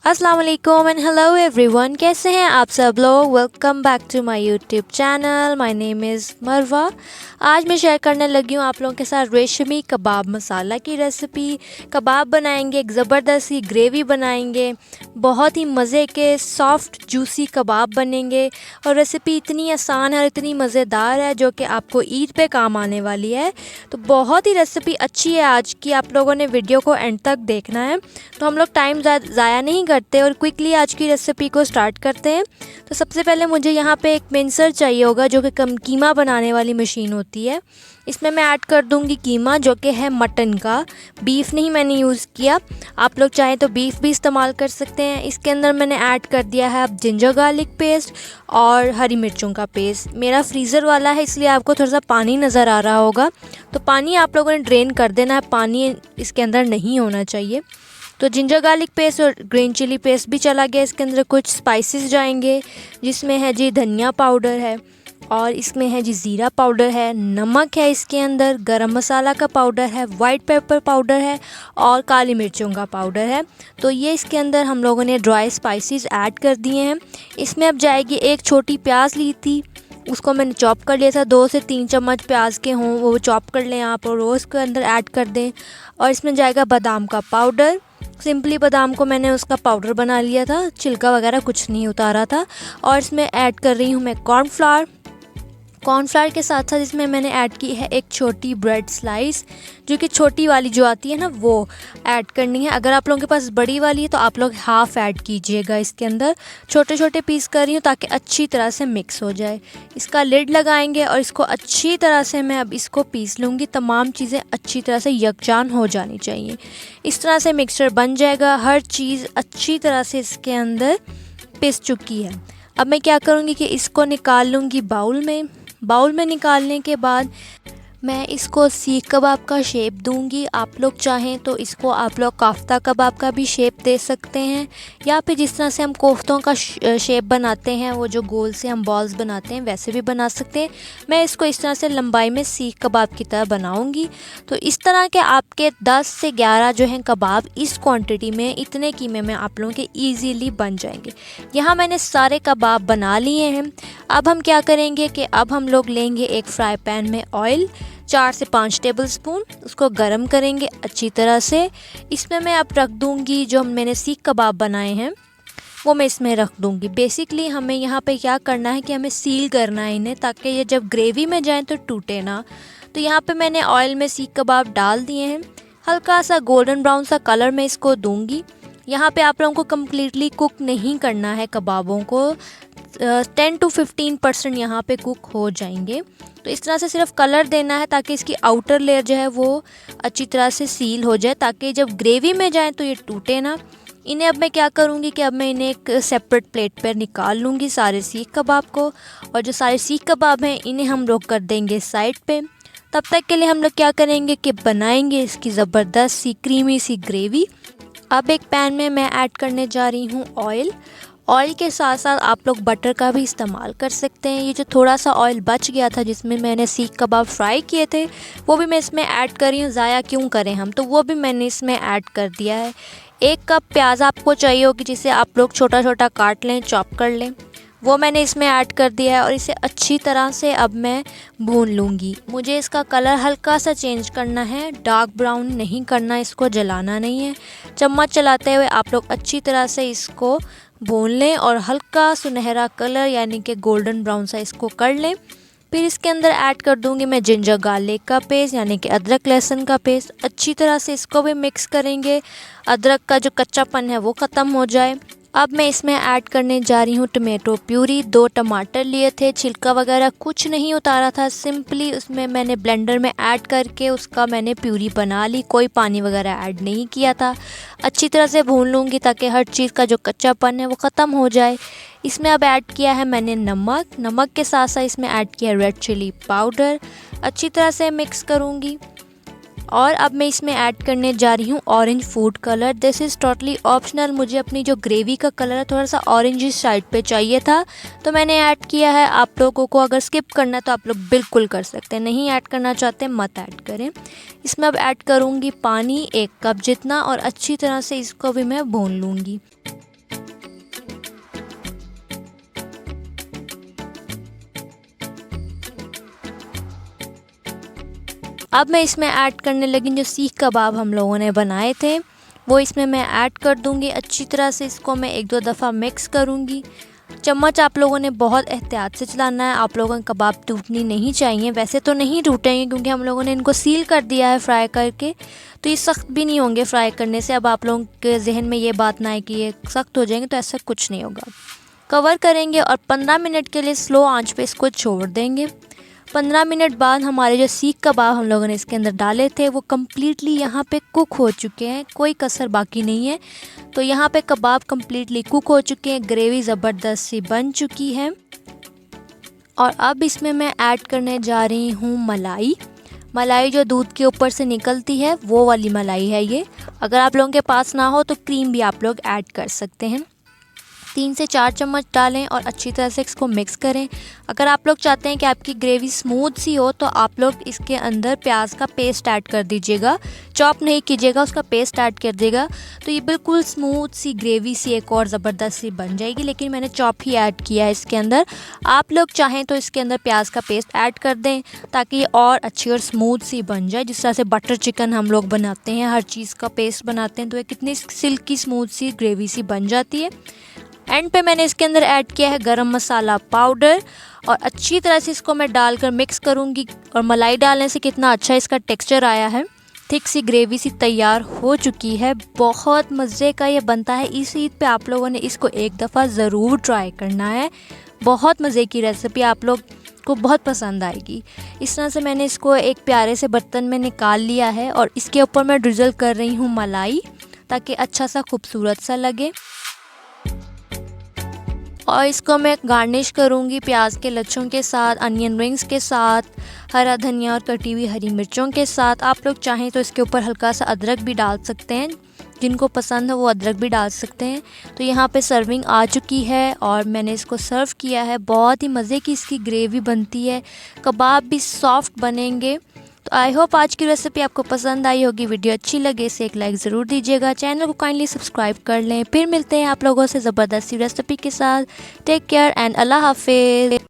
अस्सलाम वालेकुम and hello everyone, कैसे हैं आप सब लोग। Welcome back to my YouTube channel. My name is Marwa. आज मैं शेयर करने लगी हूँ आप लोगों के साथ रेशमी कबाब मसाला की रेसिपी। कबाब बनाएंगे, एक ज़बरदस्त सी ग्रेवी बनाएंगे, बहुत ही मज़े के सॉफ्ट जूसी कबाब बनेंगे। और रेसिपी इतनी आसान है और इतनी मज़ेदार है जो कि आपको ईद पे काम आने वाली है। तो बहुत ही रेसिपी अच्छी है आज की, आप लोगों ने वीडियो को एंड तक देखना है। तो हम लोग टाइम ज़ाया नहीं करते और क्विकली आज की रेसिपी को स्टार्ट करते हैं। तो सबसे पहले मुझे यहाँ पे एक मिक्सर चाहिए होगा जो कि कीमा बनाने वाली मशीन होती है। इसमें मैं ऐड कर दूँगी कीमा जो कि है मटन का, बीफ नहीं मैंने यूज़ किया। आप लोग चाहें तो बीफ भी इस्तेमाल कर सकते हैं। इसके अंदर मैंने ऐड कर दिया है अब जिंजर गार्लिक पेस्ट और हरी मिर्चों का पेस्ट। मेरा फ्रीज़र वाला है इसलिए आपको थोड़ा सा पानी नज़र आ रहा होगा, तो पानी आप लोगों ने ड्रेन कर देना है, पानी इसके अंदर नहीं होना चाहिए। तो जिंजर गार्लिक पेस्ट और ग्रीन चिली पेस्ट भी चला गया। इसके अंदर कुछ स्पाइसेस जाएंगे जिसमें है जी धनिया पाउडर है और इसमें है जी ज़ीरा पाउडर है, नमक है, इसके अंदर गरम मसाला का पाउडर है, वाइट पेपर पाउडर है और काली मिर्चों का पाउडर है। तो ये इसके अंदर हम लोगों ने ड्राई स्पाइसेस ऐड कर दिए हैं। इसमें अब जाएगी एक छोटी प्याज ली थी, उसको मैंने चॉप कर लिया था। 2 से 3 चम्मच प्याज के हों वो चॉप कर लें आप और वो इसके अंदर ऐड कर दें। और इसमें जाएगा बादाम का पाउडर। सिंपली बादाम को मैंने उसका पाउडर बना लिया था, छिलका वगैरह कुछ नहीं उतारा था। और इसमें ऐड कर रही हूँ मैं कॉर्नफ्लावर के साथ साथ इसमें मैंने ऐड की है एक छोटी ब्रेड स्लाइस, जो कि छोटी वाली जो आती है ना वो ऐड करनी है। अगर आप लोगों के पास बड़ी वाली है तो आप लोग हाफ़ ऐड कीजिएगा। इसके अंदर छोटे छोटे पीस कर रही हूँ ताकि अच्छी तरह से मिक्स हो जाए। इसका लिड लगाएंगे और इसको अच्छी तरह से मैं अब इसको पीस लूँगी। तमाम चीज़ें अच्छी तरह से यकजान हो जानी चाहिए। इस तरह से मिक्सचर बन जाएगा, हर चीज़ अच्छी तरह से इसके अंदर पिस चुकी है। अब मैं क्या करूँगी कि इसको निकाल लूँगी बाउल में निकालने के बाद मैं इसको सीख कबाब का शेप दूंगी। आप लोग चाहें तो इसको आप लोग कोफ्ता कबाब का भी शेप दे सकते हैं, या फिर जिस तरह से हम कोफ्तों का शेप बनाते हैं, वो जो गोल से हम बॉल्स बनाते हैं वैसे भी बना सकते हैं। मैं इसको इस तरह से लंबाई में सीख कबाब की तरह बनाऊंगी। तो इस तरह के आपके 10 से 11 जो हैं कबाब इस क्वांटिटी में, इतने कीमे में आप लोगों के ईजीली बन जाएंगे। यहाँ मैंने सारे कबाब बना लिए हैं। अब हम क्या करेंगे कि अब हम लोग लेंगे एक फ्राई पैन में ऑयल, 4 से 5 टेबलस्पून, उसको गरम करेंगे अच्छी तरह से। इसमें मैं अब रख दूंगी जो मैंने सीख कबाब बनाए हैं वो मैं इसमें रख दूंगी। बेसिकली हमें यहाँ पे क्या करना है कि हमें सील करना है इन्हें, ताकि ये जब ग्रेवी में जाएं तो टूटे ना। तो यहाँ पे मैंने ऑयल में सीख कबाब डाल दिए हैं। हल्का सा गोल्डन ब्राउन सा कलर मैं इसको दूँगी। यहाँ पे आप लोगों को कम्प्लीटली कुक नहीं करना है कबाबों को, 10 to 15% यहाँ पे कुक हो जाएंगे। तो इस तरह से सिर्फ कलर देना है ताकि इसकी आउटर लेयर जो है वो अच्छी तरह से सील हो जाए, ताकि जब ग्रेवी में जाए तो ये टूटे ना। इन्हें अब मैं क्या करूँगी कि अब मैं इन्हें एक सेपरेट प्लेट पर निकाल लूँगी सारे सीख कबाब को। और जो सारे सीख कबाब हैं इन्हें हम लोग कर देंगे साइड पे। तब तक के लिए हम लोग क्या करेंगे कि बनाएंगे इसकी ज़बरदस्त सी क्रीमी सी ग्रेवी। अब एक पैन में मैं ऐड करने जा रही हूँ ऑयल के साथ साथ आप लोग बटर का भी इस्तेमाल कर सकते हैं। ये जो थोड़ा सा ऑयल बच गया था जिसमें मैंने सीख कबाब फ्राई किए थे वो भी मैं इसमें ऐड कर रही हूँ। ज़ाया क्यों करें हम, तो वो भी मैंने इसमें ऐड कर दिया है। 1 कप प्याज आपको चाहिए होगी जिसे आप लोग छोटा छोटा काट लें, चॉप कर लें, वो मैंने इसमें ऐड कर दिया है। और इसे अच्छी तरह से अब मैं भून लूँगी। मुझे इसका कलर हल्का सा चेंज करना है, डार्क ब्राउन नहीं करना, इसको जलाना नहीं है। चम्मच चलाते हुए आप लोग अच्छी तरह से इसको भून लें और हल्का सुनहरा कलर यानी कि गोल्डन ब्राउन सा इसको कर लें। फिर इसके अंदर ऐड कर दूंगी मैं जिंजर गार्लिक का पेस्ट यानी कि अदरक लहसुन का पेस्ट। अच्छी तरह से इसको भी मिक्स करेंगे, अदरक का जो कच्चापन है वो ख़त्म हो जाए। अब मैं इसमें ऐड करने जा रही हूँ टमाटो प्यूरी। 2 टमाटर लिए थे, छिलका वगैरह कुछ नहीं उतारा था, सिंपली उसमें मैंने ब्लेंडर में ऐड करके उसका मैंने प्यूरी बना ली, कोई पानी वगैरह ऐड नहीं किया था। अच्छी तरह से भून लूँगी ताकि हर चीज़ का जो कच्चापन है वो ख़त्म हो जाए। इसमें अब ऐड किया है मैंने नमक के साथ साथ इसमें ऐड किया रेड चिली पाउडर। अच्छी तरह से मिक्स करूँगी। और अब मैं इसमें ऐड करने जा रही हूँ orange food colour. This is totally optional, मुझे अपनी जो ग्रेवी का कलर है थोड़ा सा ऑरेंज साइड पे चाहिए था तो मैंने ऐड किया है। आप लोगों को अगर स्किप करना है तो आप लोग बिल्कुल कर सकते हैं, नहीं ऐड करना चाहते मत ऐड करें। इसमें अब ऐड करूँगी पानी 1 कप जितना और अच्छी तरह से इसको भी मैं भून लूँगी। अब मैं इसमें ऐड करने लगी जो सीख कबाब हम लोगों ने बनाए थे, वो इसमें मैं ऐड कर दूंगी। अच्छी तरह से इसको मैं 1-2 दफ़ा मिक्स करूंगी। चम्मच आप लोगों ने बहुत एहतियात से चलाना है, आप लोगों को कबाब टूटनी नहीं चाहिए। वैसे तो नहीं टूटेंगे क्योंकि हम लोगों ने इनको सील कर दिया है फ्राई करके, तो ये सख्त भी नहीं होंगे फ्राई करने से। अब आप लोगों के जहन में ये बात ना आए कि ये सख्त हो जाएंगे, तो ऐसा कुछ नहीं होगा। कवर करेंगे और 15 मिनट के लिए स्लो आंच पे इसको छोड़ देंगे। 15 मिनट बाद हमारे जो सीख कबाब हम लोगों ने इसके अंदर डाले थे वो कम्प्लीटली यहाँ पे कुक हो चुके हैं, कोई कसर बाकी नहीं है। तो यहाँ पे कबाब कम्प्लीटली कुक हो चुके हैं, ग्रेवी ज़बरदस्त सी बन चुकी है। और अब इसमें मैं ऐड करने जा रही हूँ मलाई। मलाई जो दूध के ऊपर से निकलती है वो वाली मलाई है ये। अगर आप लोगों के पास ना हो तो क्रीम भी आप लोग ऐड कर सकते हैं। 3 से 4 चम्मच डालें और अच्छी तरह से इसको मिक्स करें। अगर आप लोग चाहते हैं कि आपकी ग्रेवी स्मूथ सी हो तो आप लोग इसके अंदर प्याज का पेस्ट ऐड कर दीजिएगा, चॉप नहीं कीजिएगा, उसका पेस्ट ऐड कर देगा तो ये बिल्कुल स्मूथ सी ग्रेवी सी एक और ज़बरदस्त सी बन जाएगी। लेकिन मैंने चॉप ही ऐड किया है इसके अंदर। आप लोग चाहें तो इसके अंदर प्याज का पेस्ट ऐड कर दें ताकि ये और अच्छी और स्मूथ सी बन जाए। जिस तरह से बटर चिकन हम लोग बनाते हैं, हर चीज़ का पेस्ट बनाते हैं, तो ये कितनी सिल्की स्मूथ सी ग्रेवी सी बन जाती है। एंड पे मैंने इसके अंदर ऐड किया है गरम मसाला पाउडर और अच्छी तरह से इसको मैं डालकर मिक्स करूँगी। और मलाई डालने से कितना अच्छा इसका टेक्सचर आया है, थिक सी ग्रेवी सी तैयार हो चुकी है। बहुत मज़े का ये बनता है। इस ईद पे आप लोगों ने इसको एक दफ़ा ज़रूर ट्राई करना है, बहुत मज़े की रेसिपी, आप लोग को बहुत पसंद आएगी। इस तरह से मैंने इसको एक प्यारे से बर्तन में निकाल लिया है और इसके ऊपर मैं ड्रिज़ल कर रही हूँ मलाई ताकि अच्छा सा खूबसूरत सा लगे। और इसको मैं गार्निश करूँगी प्याज के लच्छों के साथ, अनियन रिंग्स के साथ, हरा धनिया और कटी हुई हरी मिर्चों के साथ। आप लोग चाहें तो इसके ऊपर हल्का सा अदरक भी डाल सकते हैं, जिनको पसंद है वो अदरक भी डाल सकते हैं। तो यहाँ पे सर्विंग आ चुकी है और मैंने इसको सर्व किया है। बहुत ही मज़े की इसकी ग्रेवी बनती है, कबाब भी सॉफ्ट बनेंगे। तो आई होप आज की रेसिपी आपको पसंद आई होगी। वीडियो अच्छी लगे इसे एक लाइक ज़रूर दीजिएगा, चैनल को काइंडली सब्सक्राइब कर लें। फिर मिलते हैं आप लोगों से ज़बरदस्ती रेसिपी के साथ। टेक केयर एंड अल्लाह हाफिज़।